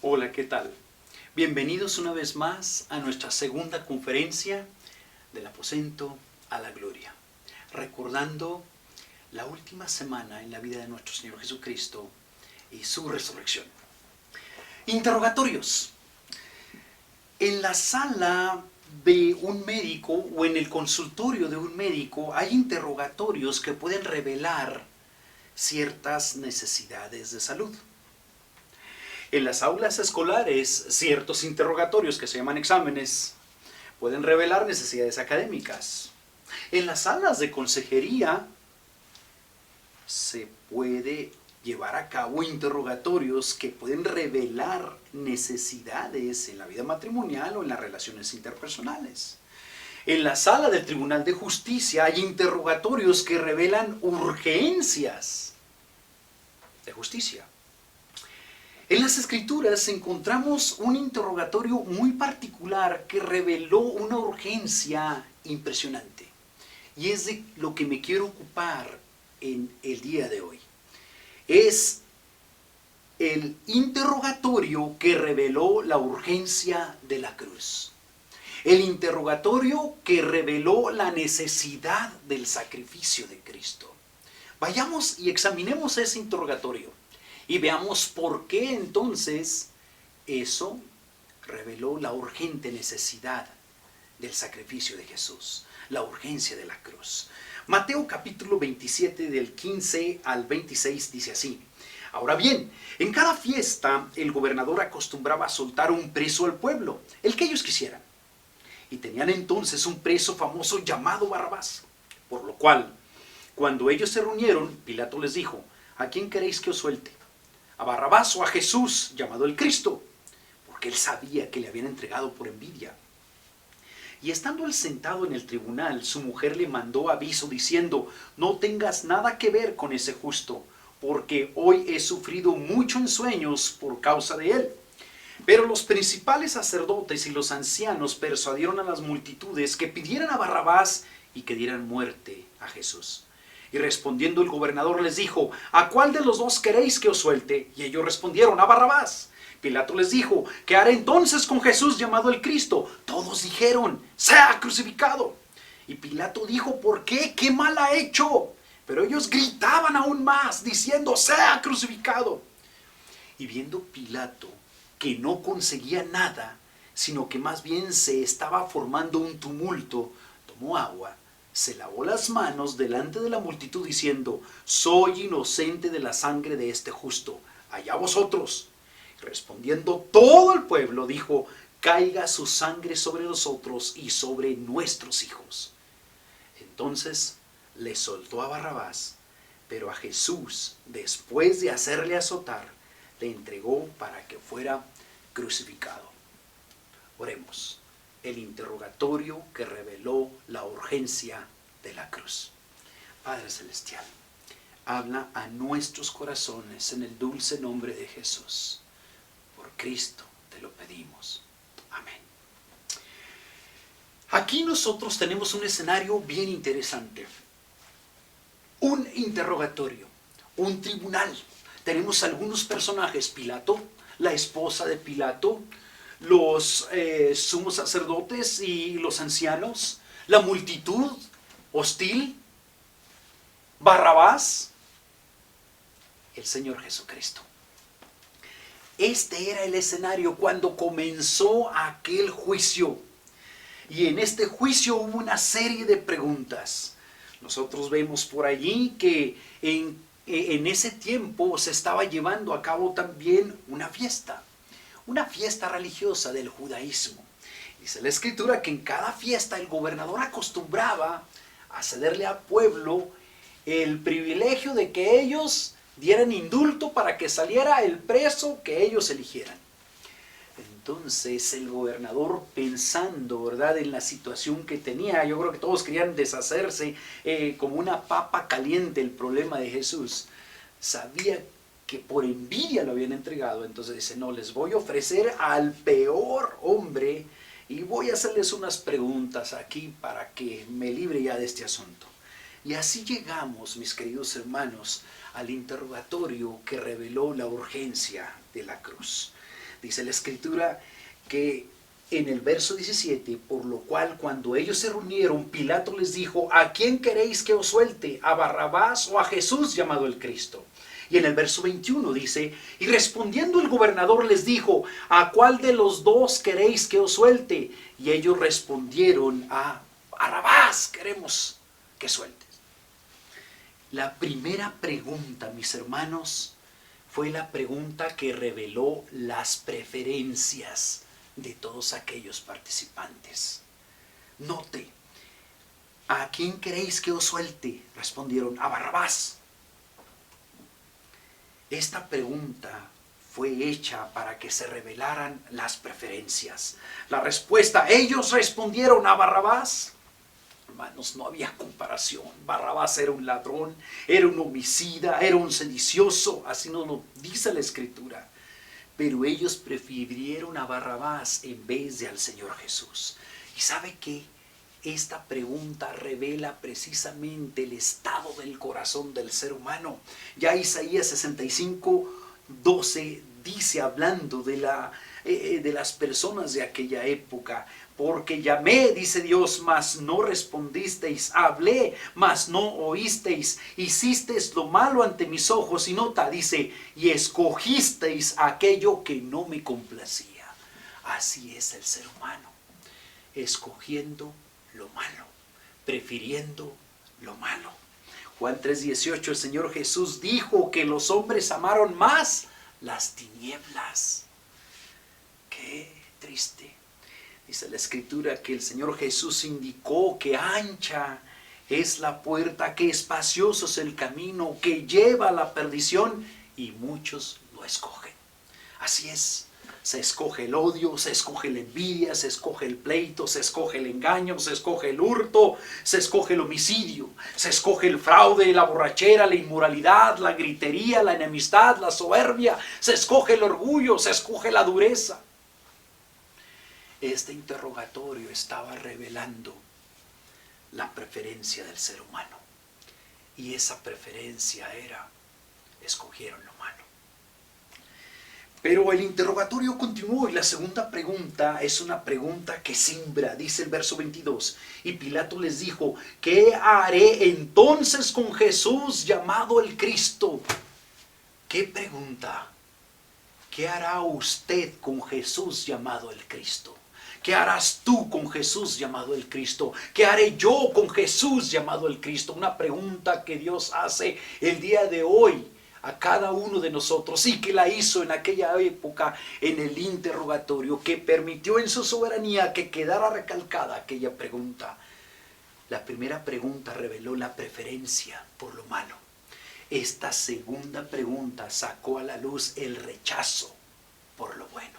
Hola, ¿qué tal? Bienvenidos una vez más a nuestra segunda conferencia del aposento a la gloria, recordando la última semana en la vida de nuestro Señor Jesucristo y su resurrección. Interrogatorios. En la sala de un médico o en el consultorio de un médico hay interrogatorios que pueden revelar ciertas necesidades de salud. En las aulas escolares, ciertos interrogatorios que se llaman exámenes pueden revelar necesidades académicas. En las salas de consejería se puede llevar a cabo interrogatorios que pueden revelar necesidades en la vida matrimonial o en las relaciones interpersonales. En la sala del Tribunal de Justicia hay interrogatorios que revelan urgencias de justicia. En las Escrituras encontramos un interrogatorio muy particular que reveló una urgencia impresionante. Y es de lo que me quiero ocupar en el día de hoy. Es el interrogatorio que reveló la urgencia de la cruz. El interrogatorio que reveló la necesidad del sacrificio de Cristo. Vayamos y examinemos ese interrogatorio. Y veamos por qué entonces eso reveló la urgente necesidad del sacrificio de Jesús, la urgencia de la cruz. Mateo capítulo 27 del 15 al 26 dice así: Ahora bien, en cada fiesta el gobernador acostumbraba a soltar un preso al pueblo, el que ellos quisieran. Y tenían entonces un preso famoso llamado Barrabás. Por lo cual, cuando ellos se reunieron, Pilato les dijo: ¿A quién queréis que os suelte? ¿A Barrabás o a Jesús, llamado el Cristo? Porque él sabía que le habían entregado por envidia. Y estando él sentado en el tribunal, su mujer le mandó aviso diciendo: no tengas nada que ver con ese justo, porque hoy he sufrido mucho en sueños por causa de él. Pero los principales sacerdotes y los ancianos persuadieron a las multitudes que pidieran a Barrabás y que dieran muerte a Jesús. Y respondiendo el gobernador les dijo: ¿a cuál de los dos queréis que os suelte? Y ellos respondieron: a Barrabás. Pilato les dijo: ¿qué haré entonces con Jesús llamado el Cristo? Todos dijeron: sea crucificado. Y Pilato dijo: ¿por qué? ¿Qué mal ha hecho? Pero ellos gritaban aún más, diciendo: sea crucificado. Y viendo Pilato que no conseguía nada, sino que más bien se estaba formando un tumulto, tomó agua, se lavó las manos delante de la multitud diciendo: soy inocente de la sangre de este justo, allá vosotros. Respondiendo todo el pueblo dijo: caiga su sangre sobre nosotros y sobre nuestros hijos. Entonces le soltó a Barrabás, pero a Jesús, después de hacerle azotar, le entregó para que fuera crucificado. Oremos. El interrogatorio que reveló la urgencia de la cruz. Padre Celestial, habla a nuestros corazones en el dulce nombre de Jesús. Por Cristo te lo pedimos. Amén. Aquí nosotros tenemos un escenario bien interesante. Un interrogatorio, un tribunal. Tenemos algunos personajes: Pilato, la esposa de Pilato, los sumos sacerdotes y los ancianos, la multitud hostil, Barrabás, el Señor Jesucristo. Este era el escenario cuando comenzó aquel juicio. Y en este juicio hubo una serie de preguntas. Nosotros vemos por allí que en ese tiempo se estaba llevando a cabo también una fiesta religiosa del judaísmo. Dice la Escritura que en cada fiesta el gobernador acostumbraba a cederle al pueblo el privilegio de que ellos dieran indulto para que saliera el preso que ellos eligieran. Entonces el gobernador, pensando, ¿verdad?, en la situación que tenía, yo creo que todos querían deshacerse como una papa caliente el problema de Jesús, sabía que por envidia lo habían entregado. Entonces dice: no, les voy a ofrecer al peor hombre y voy a hacerles unas preguntas aquí para que me libre ya de este asunto. Y así llegamos, mis queridos hermanos, al interrogatorio que reveló la urgencia de la cruz. Dice la Escritura que en el verso 17, por lo cual cuando ellos se reunieron, Pilato les dijo: ¿a quién queréis que os suelte? ¿A Barrabás o a Jesús llamado el Cristo? Y en el verso 21 dice: y respondiendo el gobernador les dijo: ¿a cuál de los dos queréis que os suelte? Y ellos respondieron: a Barrabás queremos que sueltes. La primera pregunta, mis hermanos, fue la pregunta que reveló las preferencias de todos aquellos participantes. Note: ¿a quién queréis que os suelte? Respondieron: a Barrabás. Esta pregunta fue hecha para que se revelaran las preferencias. La respuesta: ellos respondieron: a Barrabás. Hermanos, no había comparación. Barrabás era un ladrón, era un homicida, era un sedicioso, así nos lo dice la Escritura. Pero ellos prefirieron a Barrabás en vez de al Señor Jesús. ¿Y sabe qué? Esta pregunta revela precisamente el estado del corazón del ser humano. Ya Isaías 65:12 dice, hablando de las personas de aquella época: porque llamé, dice Dios, mas no respondisteis, hablé, mas no oísteis, hicisteis lo malo ante mis ojos. Y nota, dice: y escogisteis aquello que no me complacía. Así es el ser humano, escogiendo lo malo, prefiriendo lo malo. Juan 3:18, el Señor Jesús dijo que los hombres amaron más las tinieblas. Qué triste. Dice la Escritura que el Señor Jesús indicó que ancha es la puerta, que espacioso es el camino que lleva a la perdición, y muchos lo escogen. Así es. Se escoge el odio, se escoge la envidia, se escoge el pleito, se escoge el engaño, se escoge el hurto, se escoge el homicidio, se escoge el fraude, la borrachera, la inmoralidad, la gritería, la enemistad, la soberbia, se escoge el orgullo, se escoge la dureza. Este interrogatorio estaba revelando la preferencia del ser humano, y esa preferencia era: escogieron lo malo. Pero el interrogatorio continuó, y la segunda pregunta es una pregunta que simbra. Dice el verso 22: y Pilato les dijo: ¿qué haré entonces con Jesús llamado el Cristo? ¿Qué pregunta? ¿Qué hará usted con Jesús llamado el Cristo? ¿Qué harás tú con Jesús llamado el Cristo? ¿Qué haré yo con Jesús llamado el Cristo? Una pregunta que Dios hace el día de hoy a cada uno de nosotros, y que la hizo en aquella época en el interrogatorio, que permitió en su soberanía que quedara recalcada aquella pregunta. La primera pregunta reveló la preferencia por lo malo. Esta segunda pregunta sacó a la luz el rechazo por lo bueno.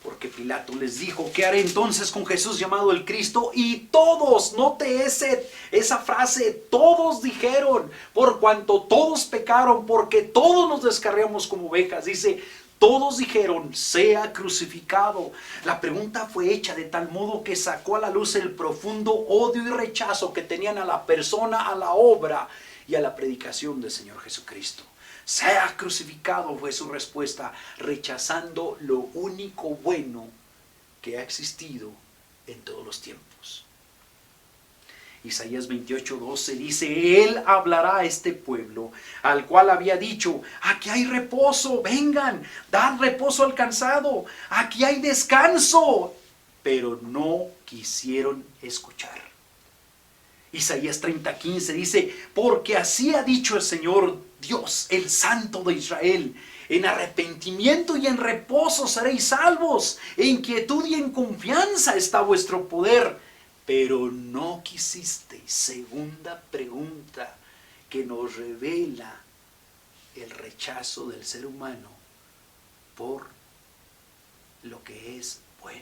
Porque Pilato les dijo: ¿qué haré entonces con Jesús llamado el Cristo? Y todos, note esa frase, todos dijeron, por cuanto todos pecaron, porque todos nos descarriamos como ovejas. Dice, todos dijeron: sea crucificado. La pregunta fue hecha de tal modo que sacó a la luz el profundo odio y rechazo que tenían a la persona, a la obra y a la predicación del Señor Jesucristo. Sea crucificado, fue su respuesta, rechazando lo único bueno que ha existido en todos los tiempos. Isaías 28:12 dice: Él hablará a este pueblo, al cual había dicho: aquí hay reposo, vengan, dad reposo al cansado, aquí hay descanso. Pero no quisieron escuchar. Isaías 30:15 dice: porque así ha dicho el Señor Dios, el Santo de Israel: en arrepentimiento y en reposo seréis salvos, en quietud y en confianza está vuestro poder. Pero no quisisteis. Segunda pregunta que nos revela el rechazo del ser humano por lo que es bueno.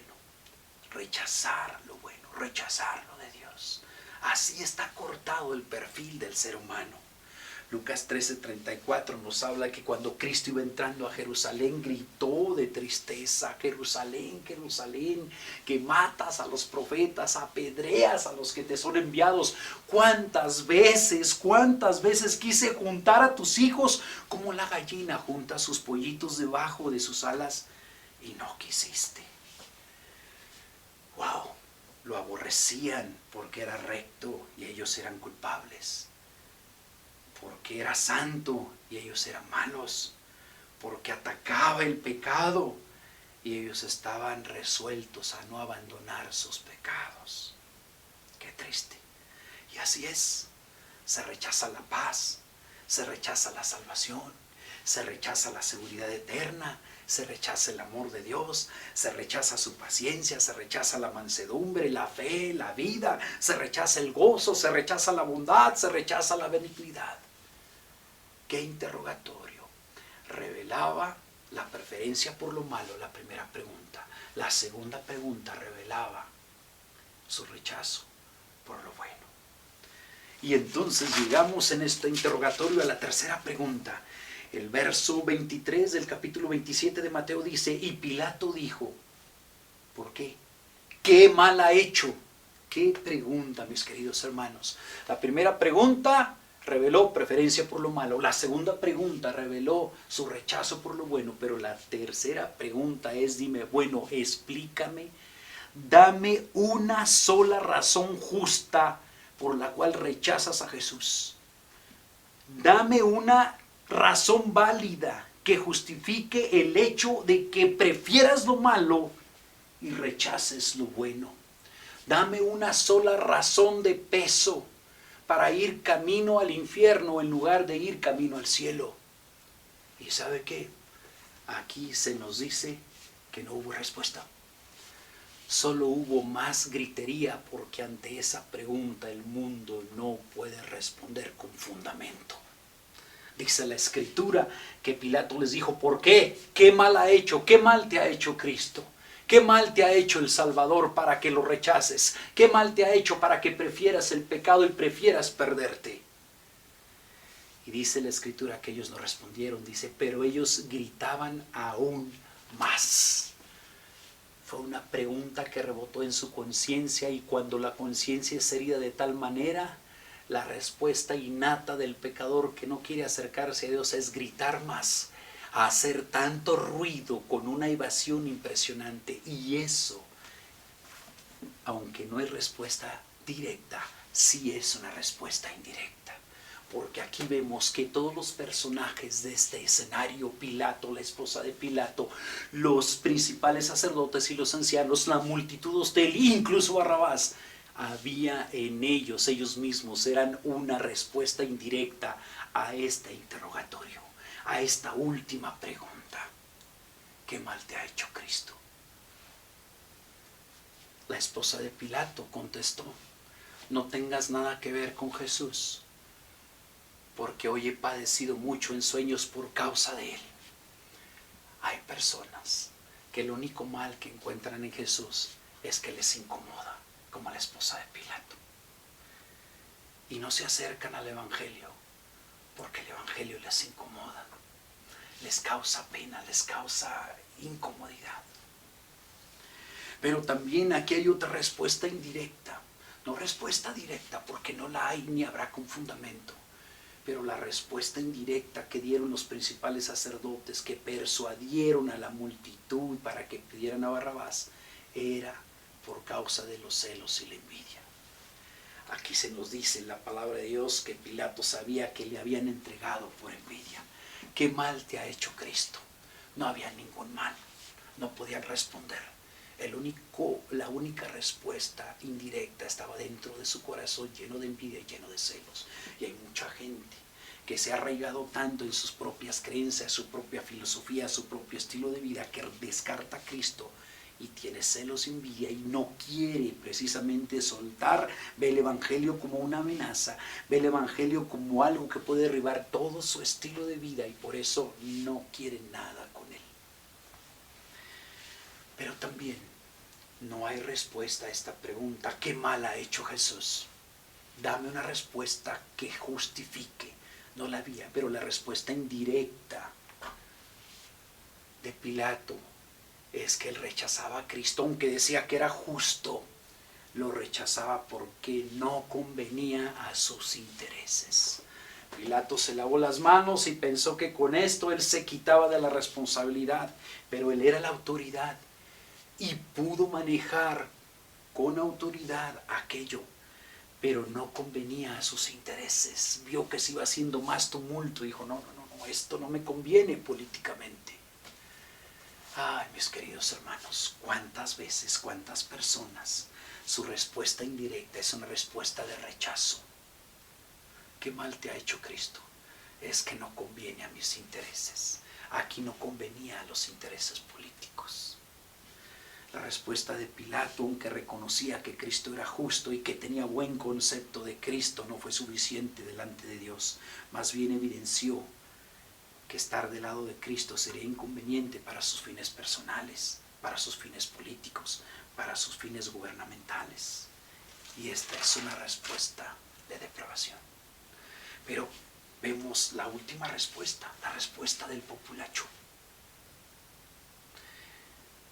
Rechazar lo bueno, rechazar lo de Dios. Así está cortado el perfil del ser humano. Lucas 13:34 nos habla que cuando Cristo iba entrando a Jerusalén, gritó de tristeza: Jerusalén, Jerusalén, que matas a los profetas, apedreas a los que te son enviados. ¿Cuántas veces quise juntar a tus hijos como la gallina junta sus pollitos debajo de sus alas, y no quisiste. Wow, lo aborrecían porque era recto y ellos eran culpables, porque era santo y ellos eran malos, porque atacaba el pecado y ellos estaban resueltos a no abandonar sus pecados. Qué triste. Y así es, se rechaza la paz, se rechaza la salvación, se rechaza la seguridad eterna, se rechaza el amor de Dios, se rechaza su paciencia, se rechaza la mansedumbre, la fe, la vida, se rechaza el gozo, se rechaza la bondad, se rechaza la benignidad. ¿Qué interrogatorio? Revelaba la preferencia por lo malo, la primera pregunta. La segunda pregunta revelaba su rechazo por lo bueno. Y entonces llegamos en este interrogatorio a la tercera pregunta. El verso 23 del capítulo 27 de Mateo dice, y Pilato dijo, ¿por qué? ¿Qué mal ha hecho? ¿Qué pregunta, mis queridos hermanos? La primera pregunta reveló preferencia por lo malo. La segunda pregunta reveló su rechazo por lo bueno. Pero la tercera pregunta es, dime, bueno, explícame, dame una sola razón justa por la cual rechazas a Jesús. Dame una razón válida que justifique el hecho de que prefieras lo malo y rechaces lo bueno. Dame una sola razón de peso para ir camino al infierno en lugar de ir camino al cielo. ¿Y sabe qué? Aquí se nos dice que no hubo respuesta. Solo hubo más gritería, porque ante esa pregunta el mundo no puede responder con fundamento. Dice la Escritura que Pilato les dijo, ¿por qué? ¿Qué mal ha hecho? ¿Qué mal te ha hecho Cristo? ¿Qué mal te ha hecho el Salvador para que lo rechaces? ¿Qué mal te ha hecho para que prefieras el pecado y prefieras perderte? Y dice la Escritura que ellos no respondieron, dice, pero ellos gritaban aún más. Fue una pregunta que rebotó en su conciencia, y cuando la conciencia es herida de tal manera, la respuesta innata del pecador que no quiere acercarse a Dios es gritar más, a hacer tanto ruido con una evasión impresionante. Y eso, aunque no es respuesta directa, sí es una respuesta indirecta. Porque aquí vemos que todos los personajes de este escenario, Pilato, la esposa de Pilato, los principales sacerdotes y los ancianos, la multitud hostil, incluso Barrabás, había en ellos mismos, eran una respuesta indirecta a este interrogatorio, a esta última pregunta. ¿Qué mal te ha hecho Cristo? La esposa de Pilato contestó, no tengas nada que ver con Jesús, porque hoy he padecido mucho en sueños por causa de él. Hay personas que el único mal que encuentran en Jesús es que les incomoda, como la esposa de Pilato. Y no se acercan al Evangelio porque el Evangelio les incomoda, les causa pena, les causa incomodidad. Pero también aquí hay otra respuesta indirecta, no respuesta directa porque no la hay ni habrá con fundamento. Pero la respuesta indirecta que dieron los principales sacerdotes, que persuadieron a la multitud para que pidieran a Barrabás, era por causa de los celos y la envidia. Aquí se nos dice en la palabra de Dios que Pilato sabía que le habían entregado por envidia. ¿Qué mal te ha hecho Cristo? No había ningún mal, no podían responder. La única respuesta indirecta estaba dentro de su corazón, lleno de envidia y lleno de celos. Y hay mucha gente que se ha arraigado tanto en sus propias creencias, su propia filosofía, su propio estilo de vida, que descarta a Cristo y tiene celos y envidia y no quiere precisamente soltar. Ve el Evangelio como una amenaza, ve el Evangelio como algo que puede derribar todo su estilo de vida, y por eso no quiere nada con él. Pero también no hay respuesta a esta pregunta, ¿qué mal ha hecho Jesús? Dame una respuesta que justifique. No la había, pero la respuesta indirecta de Pilato es que él rechazaba a Cristo, aunque decía que era justo, lo rechazaba porque no convenía a sus intereses. Pilato se lavó las manos y pensó que con esto él se quitaba de la responsabilidad, pero él era la autoridad y pudo manejar con autoridad aquello, pero no convenía a sus intereses. Vio que se iba haciendo más tumulto, dijo, no, esto no me conviene políticamente. Ay, mis queridos hermanos, cuántas veces, cuántas personas, su respuesta indirecta es una respuesta de rechazo. ¿Qué mal te ha hecho Cristo? Es que no conviene a mis intereses. Aquí no convenía a los intereses políticos. La respuesta de Pilato, aunque reconocía que Cristo era justo y que tenía buen concepto de Cristo, no fue suficiente delante de Dios. Más bien evidenció que estar del lado de Cristo sería inconveniente para sus fines personales, para sus fines políticos, para sus fines gubernamentales. Y esta es una respuesta de depravación. Pero vemos la última respuesta, la respuesta del populacho.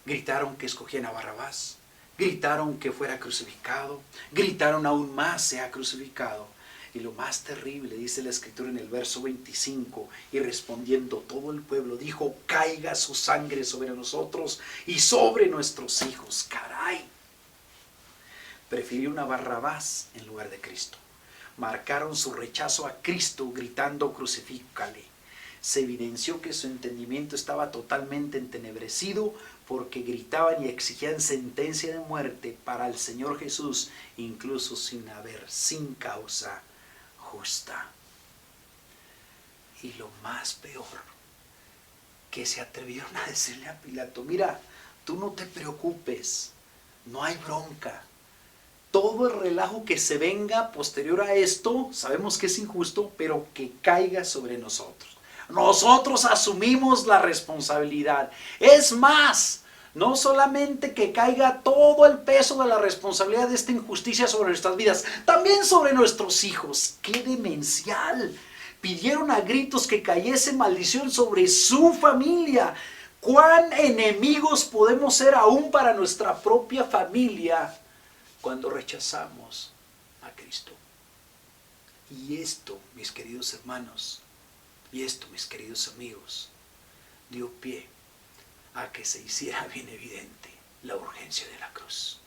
Gritaron que escogían a Barrabás, gritaron que fuera crucificado, gritaron aún más sea crucificado. Y lo más terrible, dice la Escritura en el verso 25, y respondiendo todo el pueblo dijo, caiga su sangre sobre nosotros y sobre nuestros hijos. ¡Caray! Prefirió una Barrabás en lugar de Cristo. Marcaron su rechazo a Cristo gritando crucifícale. Se evidenció que su entendimiento estaba totalmente entenebrecido porque gritaban y exigían sentencia de muerte para el Señor Jesús, incluso sin causa justa. Y lo más peor, que se atrevieron a decirle a Pilato, mira, tú no te preocupes, no hay bronca. Todo el relajo que se venga posterior a esto, sabemos que es injusto, pero que caiga sobre nosotros. Nosotros asumimos la responsabilidad. Es más, no solamente que caiga todo el peso de la responsabilidad de esta injusticia sobre nuestras vidas, también sobre nuestros hijos. ¡Qué demencial! Pidieron a gritos que cayese maldición sobre su familia. ¿Cuán enemigos podemos ser aún para nuestra propia familia cuando rechazamos a Cristo? Y esto, mis queridos hermanos, y esto, mis queridos amigos, dio pie a que se hiciera bien evidente la urgencia de la cruz.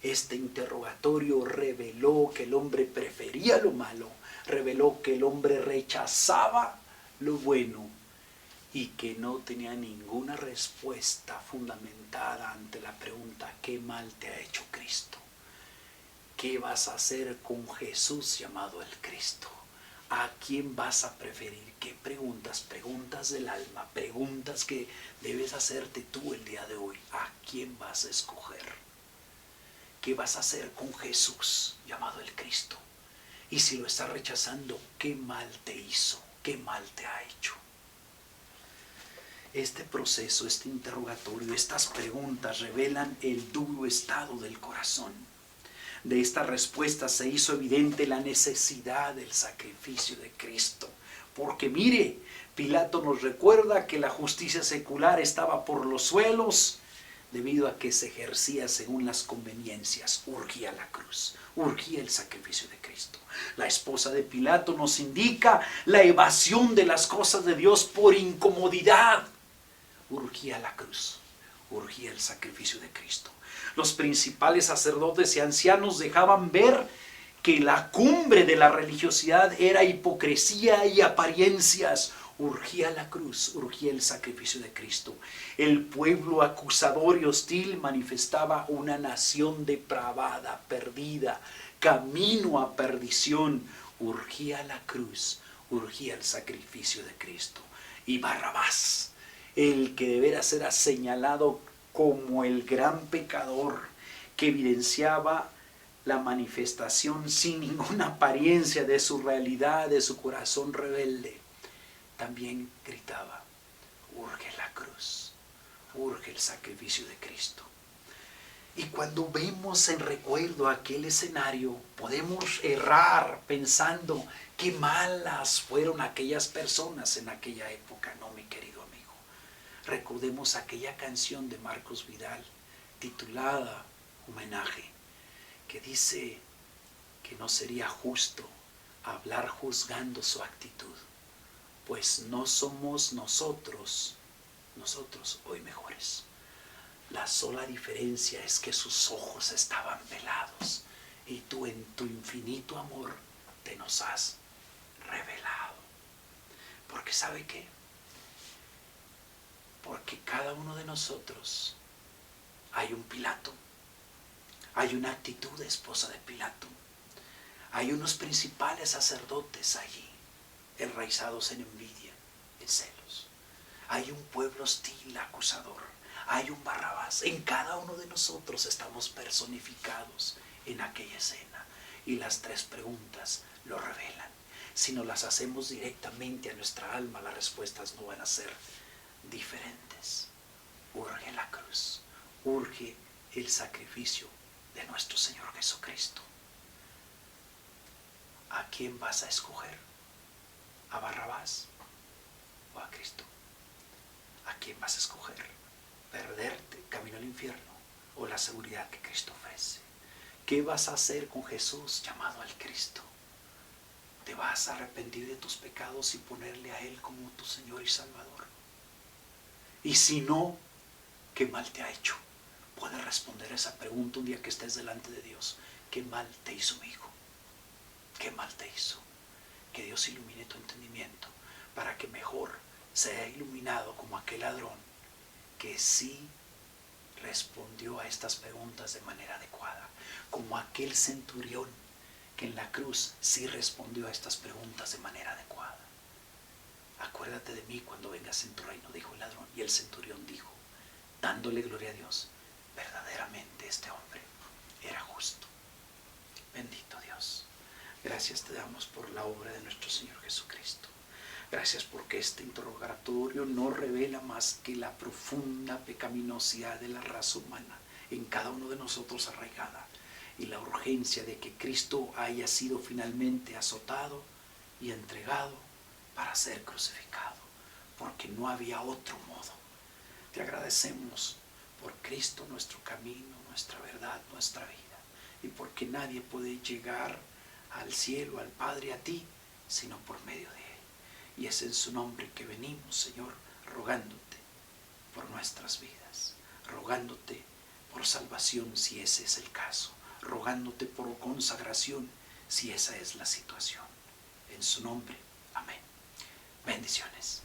Este interrogatorio reveló que el hombre prefería lo malo, reveló que el hombre rechazaba lo bueno y que no tenía ninguna respuesta fundamentada ante la pregunta, ¿qué mal te ha hecho Cristo? ¿Qué vas a hacer con Jesús llamado el Cristo? ¿A quién vas a preferir? ¿Qué preguntas? Preguntas del alma, preguntas que debes hacerte tú el día de hoy. ¿A quién vas a escoger? ¿Qué vas a hacer con Jesús llamado el Cristo? Y si lo estás rechazando, ¿qué mal te hizo? ¿Qué mal te ha hecho? Este proceso, este interrogatorio, estas preguntas revelan el duro estado del corazón. De esta respuesta se hizo evidente la necesidad del sacrificio de Cristo. Porque mire, Pilato nos recuerda que la justicia secular estaba por los suelos debido a que se ejercía según las conveniencias. Urgía la cruz, urgía el sacrificio de Cristo. La esposa de Pilato nos indica la evasión de las cosas de Dios por incomodidad. Urgía la cruz, urgía el sacrificio de Cristo. Los principales sacerdotes y ancianos dejaban ver que la cumbre de la religiosidad era hipocresía y apariencias. Urgía la cruz, urgía el sacrificio de Cristo. El pueblo acusador y hostil manifestaba una nación depravada, perdida, camino a perdición. Urgía la cruz, urgía el sacrificio de Cristo. Y Barrabás, el que deberá ser señalado como el gran pecador que evidenciaba la manifestación sin ninguna apariencia de su realidad, de su corazón rebelde, también gritaba, urge la cruz, urge el sacrificio de Cristo. Y cuando vemos en recuerdo aquel escenario, podemos errar pensando qué malas fueron aquellas personas en aquella época. No, mi querido amigo. Recordemos aquella canción de Marcos Vidal titulada Homenaje, que dice que no sería justo hablar juzgando su actitud, pues no somos nosotros hoy mejores. La sola diferencia es que sus ojos estaban velados y tú en tu infinito amor te nos has revelado. Porque ¿sabe qué? Porque cada uno de nosotros hay un Pilato, hay una actitud de esposa de Pilato, hay unos principales sacerdotes allí, enraizados en envidia, en celos. Hay un pueblo hostil, acusador, hay un Barrabás. En cada uno de nosotros estamos personificados en aquella escena. Y las tres preguntas lo revelan. Si nos las hacemos directamente a nuestra alma, las respuestas no van a ser diferentes. Urge la cruz, urge el sacrificio de nuestro Señor Jesucristo. ¿A quién vas a escoger? ¿A Barrabás o a Cristo? ¿A quién vas a escoger? ¿Perderte camino al infierno o la seguridad que Cristo ofrece? ¿Qué vas a hacer con Jesús llamado al Cristo? ¿Te vas a arrepentir de tus pecados y ponerle a Él como tu Señor y Salvador? Y si no, ¿qué mal te ha hecho? Puedes responder esa pregunta un día que estés delante de Dios. ¿Qué mal te hizo mi hijo? ¿Qué mal te hizo? Que Dios ilumine tu entendimiento para que mejor sea iluminado como aquel ladrón que sí respondió a estas preguntas de manera adecuada, como aquel centurión que en la cruz sí respondió a estas preguntas de manera adecuada. Acuérdate de mí cuando vengas en tu reino, dijo el ladrón. Y el centurión dijo, dándole gloria a Dios, verdaderamente este hombre era justo. Bendito Dios. Gracias te damos por la obra de nuestro Señor Jesucristo. Gracias porque este interrogatorio no revela más que la profunda pecaminosidad de la raza humana en cada uno de nosotros arraigada y la urgencia de que Cristo haya sido finalmente azotado y entregado para ser crucificado, porque no había otro modo. Te agradecemos por Cristo, nuestro camino, nuestra verdad, nuestra vida, y porque nadie puede llegar al cielo, al Padre, a ti, sino por medio de Él. Y es en su nombre que venimos, Señor, rogándote por nuestras vidas, rogándote por salvación si ese es el caso, rogándote por consagración si esa es la situación. En su nombre, amén. Bendiciones.